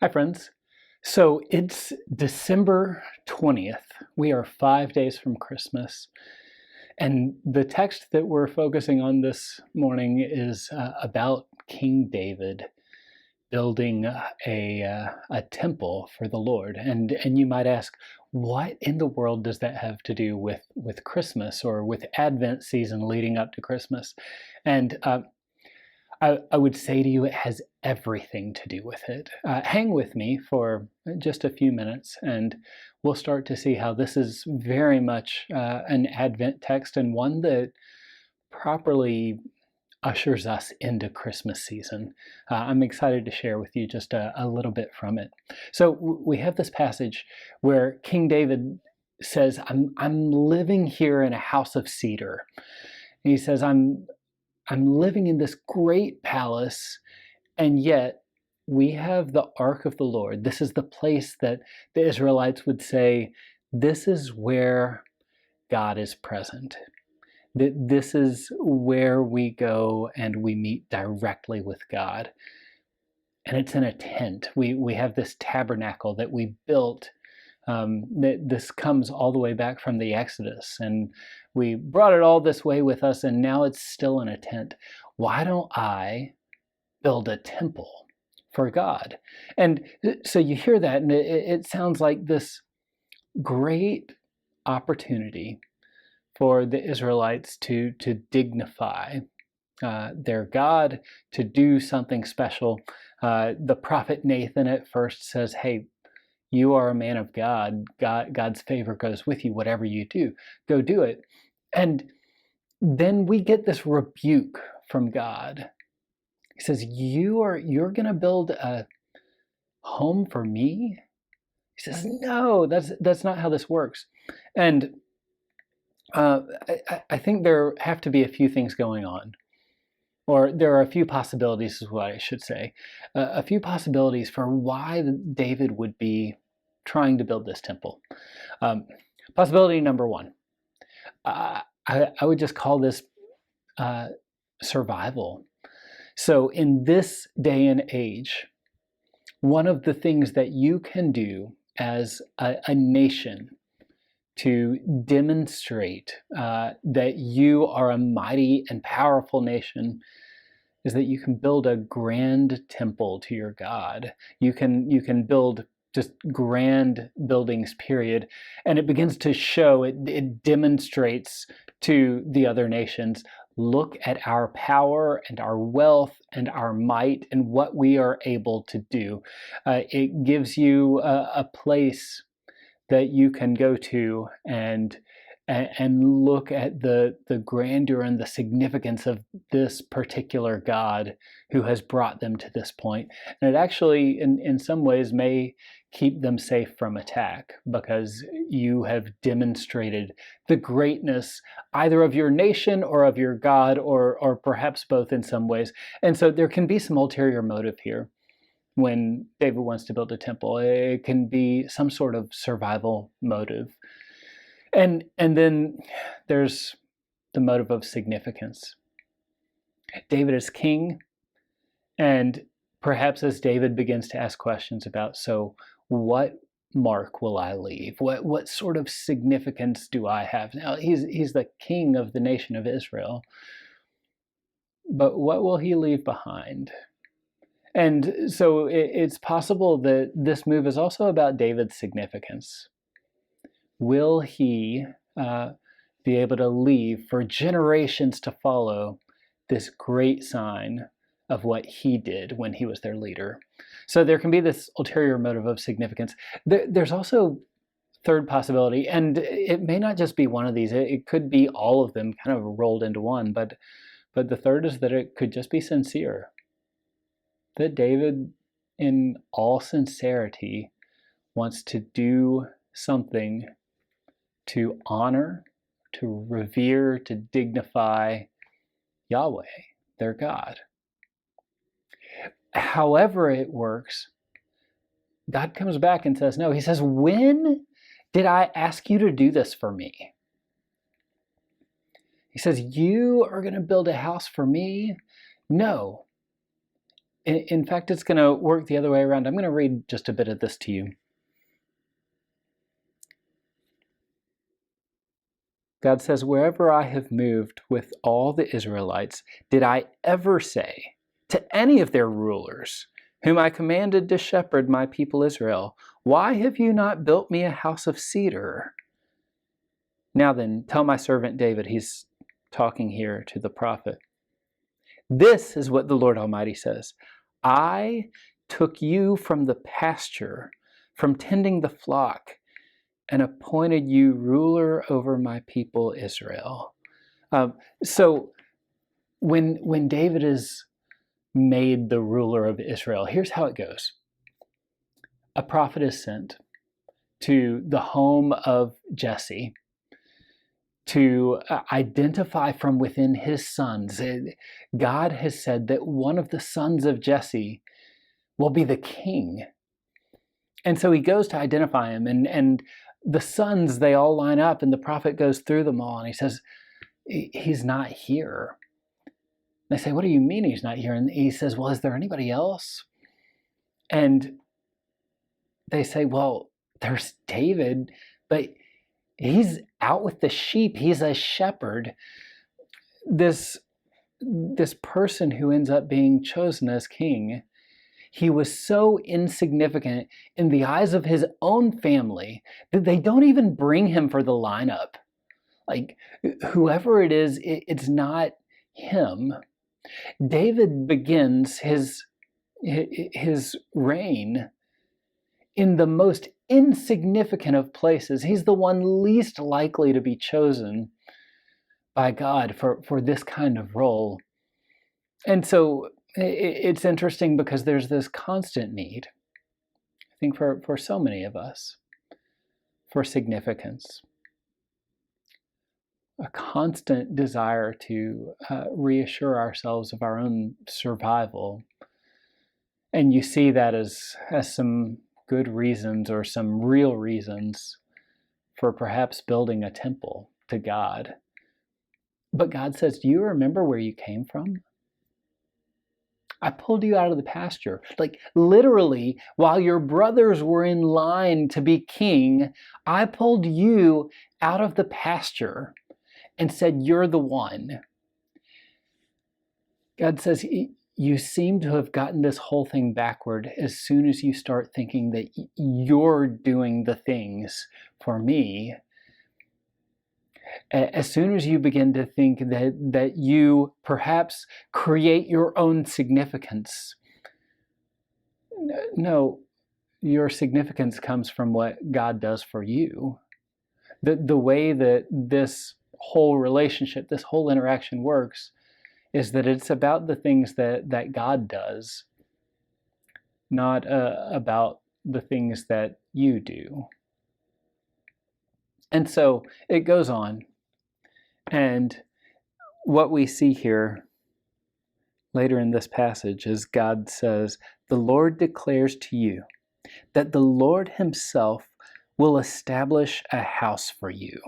Hi, friends. So it's December 20th. We are 5 days from Christmas. And the text that we're focusing on this morning is about King David building a temple for the Lord. And you might ask, what in the world does that have to do with Christmas or with Advent season leading up to Christmas? And I would say to you, it has everything to do with it. Hang with me for just a few minutes, and we'll start to see how this is very much an Advent text and one that properly ushers us into Christmas season. I'm excited to share with you just a little bit from it. So we have this passage where King David says, I'm living here in a house of cedar. And he says, I'm living in this great palace, and yet we have the ark of the Lord. This is the place that the Israelites would say, this is where God is present. This is where we go and we meet directly with God. And it's in a tent. We have this tabernacle that we built. This comes all the way back from the Exodus, and we brought it all this way with us, and now it's still in a tent. Why don't I build a temple for God? And so you hear that, and it sounds like this great opportunity for the Israelites to dignify their God, to do something special. The prophet Nathan at first says, hey, you are a man of God. God's favor goes with you. Whatever you do, go do it. And then we get this rebuke from God. He says, you're going to build a home for me? He says, no, that's not how this works. And I think there have to be a few things going on. Or there are a few possibilities is what I should say. A few possibilities for why David would be trying to build this temple. Possibility number one, I would just call this survival. So in this day and age, one of the things that you can do as a nation to demonstrate that you are a mighty and powerful nation is that you can build a grand temple to your God. You can build just grand buildings, period. And it begins to show, it demonstrates to the other nations, look at our power and our wealth and our might and what we are able to do. It gives you a place that you can go to and look at the grandeur and the significance of this particular God who has brought them to this point. And it actually, in some ways, may keep them safe from attack because you have demonstrated the greatness either of your nation or of your God, or perhaps both in some ways. And so there can be some ulterior motive here. When David wants to build a temple, it can be some sort of survival motive. And then there's the motive of significance. David is king, and perhaps as David begins to ask questions about, so what mark will I leave? What sort of significance do I have? Now, he's the king of the nation of Israel, but what will he leave behind? And so it's possible that this move is also about David's significance. Will he be able to leave for generations to follow this great sign of what he did when he was their leader? So there can be this ulterior motive of significance. There's also third possibility, and it may not just be one of these. It could be all of them kind of rolled into one. But the third is that it could just be sincere. That David, in all sincerity, wants to do something to honor, to revere, to dignify Yahweh, their God. However it works, God comes back and says, no, he says, when did I ask you to do this for me? He says, you are going to build a house for me? No. In fact, it's going to work the other way around. I'm going to read just a bit of this to you. God says, wherever I have moved with all the Israelites, did I ever say to any of their rulers, whom I commanded to shepherd my people Israel, why have you not built me a house of cedar? Now then, tell my servant David, he's talking here to the prophet, this is what the Lord Almighty says. I took you from the pasture, from tending the flock, and appointed you ruler over my people Israel. So when David is made the ruler of Israel, here's how it goes. A prophet is sent to the home of Jesse to identify from within his sons. God has said that one of the sons of Jesse will be the king. And so he goes to identify him, and the sons, they all line up, and the prophet goes through them all, and he says, he's not here. They say, what do you mean he's not here? And he says, well, is there anybody else? And they say, well, there's David, but he's out with the sheep. He's a shepherd. This person who ends up being chosen as king, he was so insignificant in the eyes of his own family that they don't even bring him for the lineup. Like, whoever it is, it's not him. David begins his reign in the most insignificant of places. He's the one least likely to be chosen by God for this kind of role. And so it's interesting because there's this constant need, I think, for so many of us, for significance. A constant desire to reassure ourselves of our own survival. And you see that as some good reasons or some real reasons for perhaps building a temple to God. But God says, do you remember where you came from? I pulled you out of the pasture. Like, literally, while your brothers were in line to be king, I pulled you out of the pasture and said, you're the one. God says, you seem to have gotten this whole thing backward as soon as you start thinking that you're doing the things for me. As soon as you begin to think that you perhaps create your own significance. No, your significance comes from what God does for you. The way that this whole relationship, this whole interaction works is that it's about the things that God does, not about the things that you do. And so it goes on. And what we see here later in this passage is God says, the Lord declares to you that the Lord himself will establish a house for you.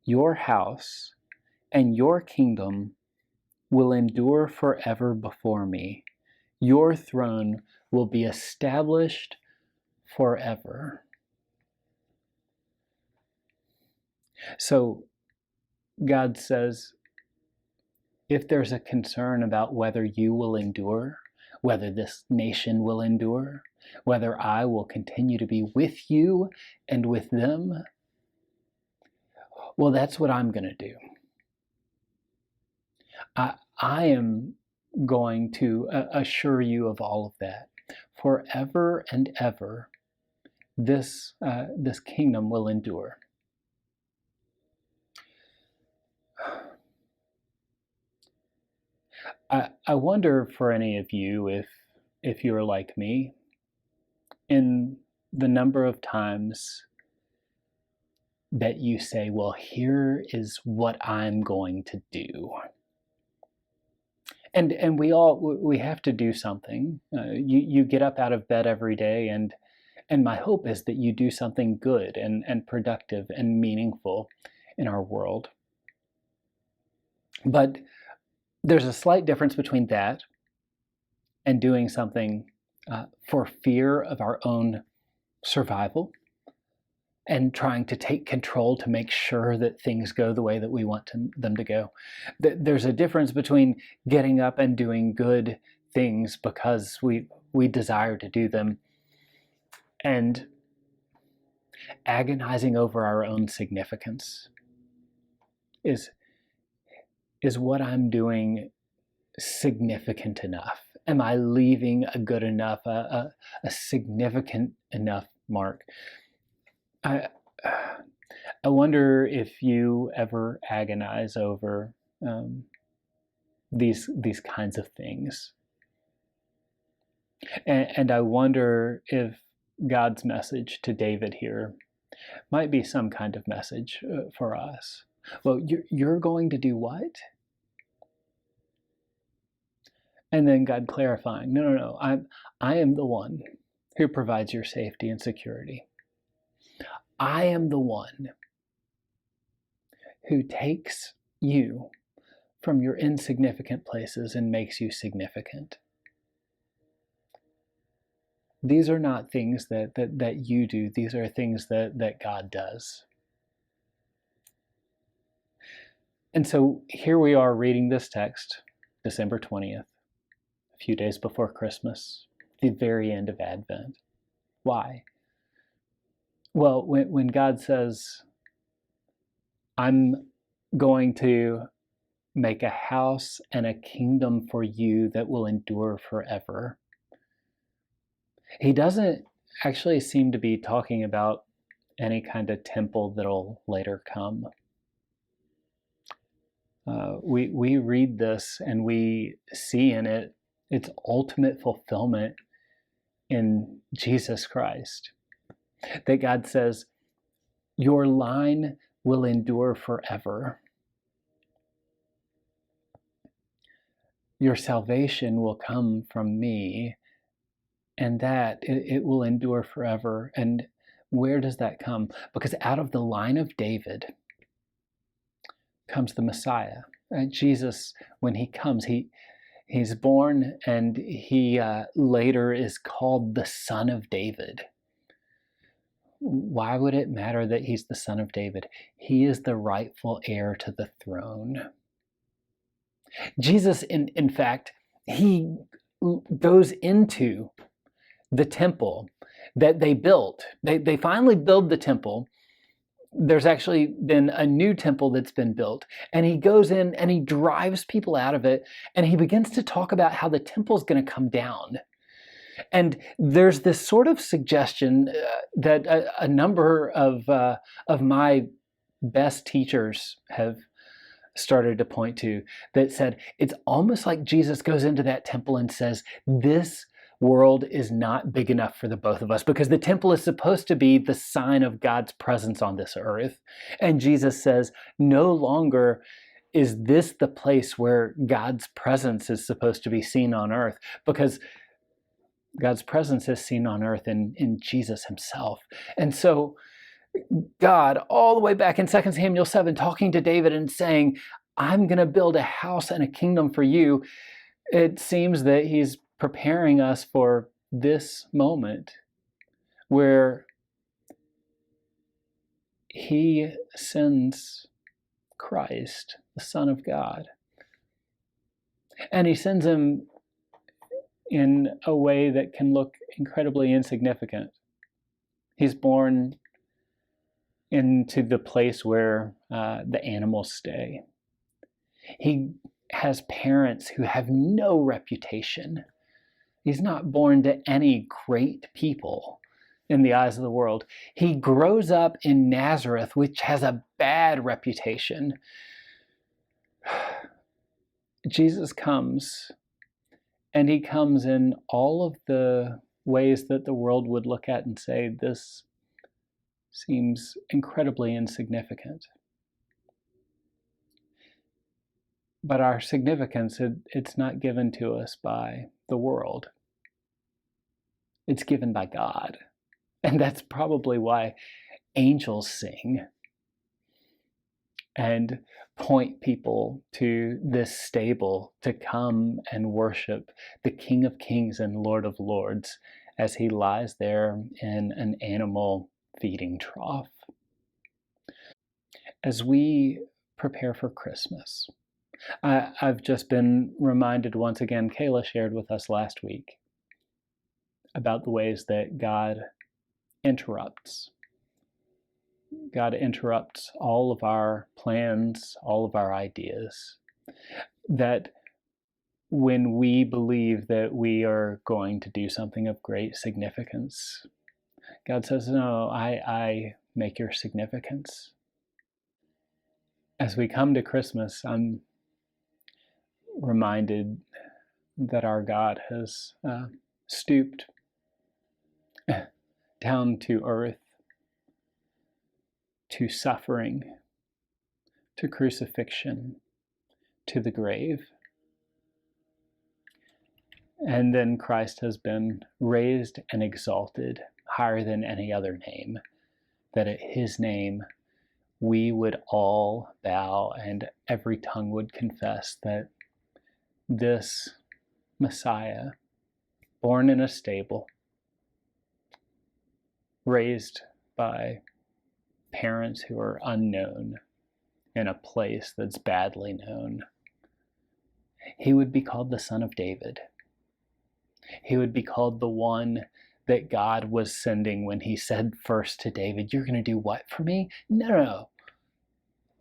Your house and your kingdom will endure forever before me. Your throne will be established forever. So God says, if there's a concern about whether you will endure, whether this nation will endure, whether I will continue to be with you and with them, well, that's what I'm going to do. I am going to assure you of all of that. Forever and ever, this kingdom will endure. I wonder for any of you if you're like me, in the number of times that you say, well, here is what I'm going to do. And we have to do something. You get up out of bed every day, and my hope is that you do something good and productive and meaningful in our world. But there's a slight difference between that and doing something for fear of our own survival and trying to take control to make sure that things go the way that we want them to go. There's a difference between getting up and doing good things because we desire to do them, and agonizing over our own significance. Is what I'm doing significant enough? Am I leaving a good enough, a significant enough mark? I wonder if you ever agonize over these kinds of things, and I wonder if God's message to David here might be some kind of message for us. Well, you're going to do what? And then God clarifying, no, I am the one who provides your safety and security. I am the one who takes you from your insignificant places and makes you significant. These are not things that you do. These are things that God does. And so here we are reading this text, December 20th, a few days before Christmas, the very end of Advent. Why? Well, when God says, I'm going to make a house and a kingdom for you that will endure forever, he doesn't actually seem to be talking about any kind of temple that'll later come. We read this and we see in it its ultimate fulfillment in Jesus Christ. That God says, your line will endure forever. Your salvation will come from me, and that it will endure forever. And where does that come? Because out of the line of David comes the Messiah. Jesus, when he comes, he's born, and he later is called the Son of David. Why would it matter that he's the Son of David? He is the rightful heir to the throne. Jesus, in fact, he goes into the temple that they built. They finally build the temple. There's actually been a new temple that's been built, and he goes in and he drives people out of it, and he begins to talk about how the temple's going to come down. And there's this sort of suggestion that a number of my best teachers have started to point to, that said it's almost like Jesus goes into that temple and says, this world is not big enough for the both of us, because the temple is supposed to be the sign of God's presence on this earth. And Jesus says, no longer is this the place where God's presence is supposed to be seen on earth, because God's presence is seen on earth in Jesus himself. And so God, all the way back in 2 Samuel 7, talking to David and saying, I'm going to build a house and a kingdom for you. It seems that he's preparing us for this moment where he sends Christ, the Son of God. And he sends him in a way that can look incredibly insignificant. He's born into the place where the animals stay. He has parents who have no reputation. He's not born to any great people in the eyes of the world. He grows up in Nazareth, which has a bad reputation. Jesus comes, and he comes in all of the ways that the world would look at and say, this seems incredibly insignificant. But our significance, it's not given to us by the world. It's given by God. And that's probably why angels sing. and point people to this stable to come and worship the King of Kings and Lord of Lords as he lies there in an animal feeding trough. As we prepare for Christmas, I've just been reminded once again, Kayla shared with us last week about the ways that God interrupts. God interrupts all of our plans, all of our ideas. That when we believe that we are going to do something of great significance, God says, no, I make your significance. As we come to Christmas, I'm reminded that our God has stooped down to earth, to suffering, to crucifixion, to the grave. And then Christ has been raised and exalted higher than any other name, that at his name we would all bow and every tongue would confess that this Messiah, born in a stable, raised by parents who are unknown in a place that's badly known, he would be called the Son of David. He would be called the one that God was sending when he said first to David, you're going to do what for me? No.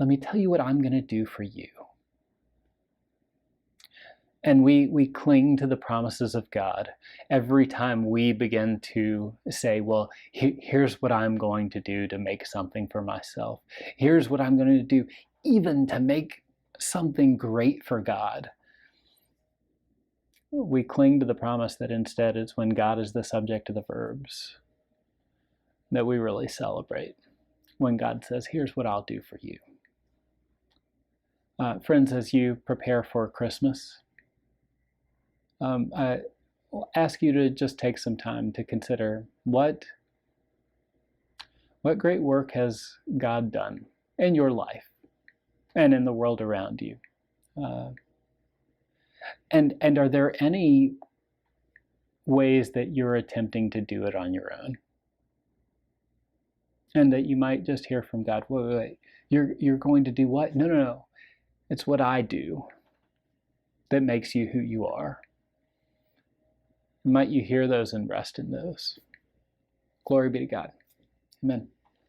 Let me tell you what I'm going to do for you. And we cling to the promises of God every time we begin to say, well, here's what I'm going to do to make something for myself. Here's what I'm going to do even to make something great for God. We cling to the promise that instead it's when God is the subject of the verbs that we really celebrate. When God says, here's what I'll do for you. Friends, as you prepare for Christmas, I will ask you to just take some time to consider what great work has God done in your life and in the world around you. And are there any ways that you're attempting to do it on your own? And that you might just hear from God, wait, you're going to do what? No. It's what I do that makes you who you are. Might you hear those and rest in those? Glory be to God. Amen.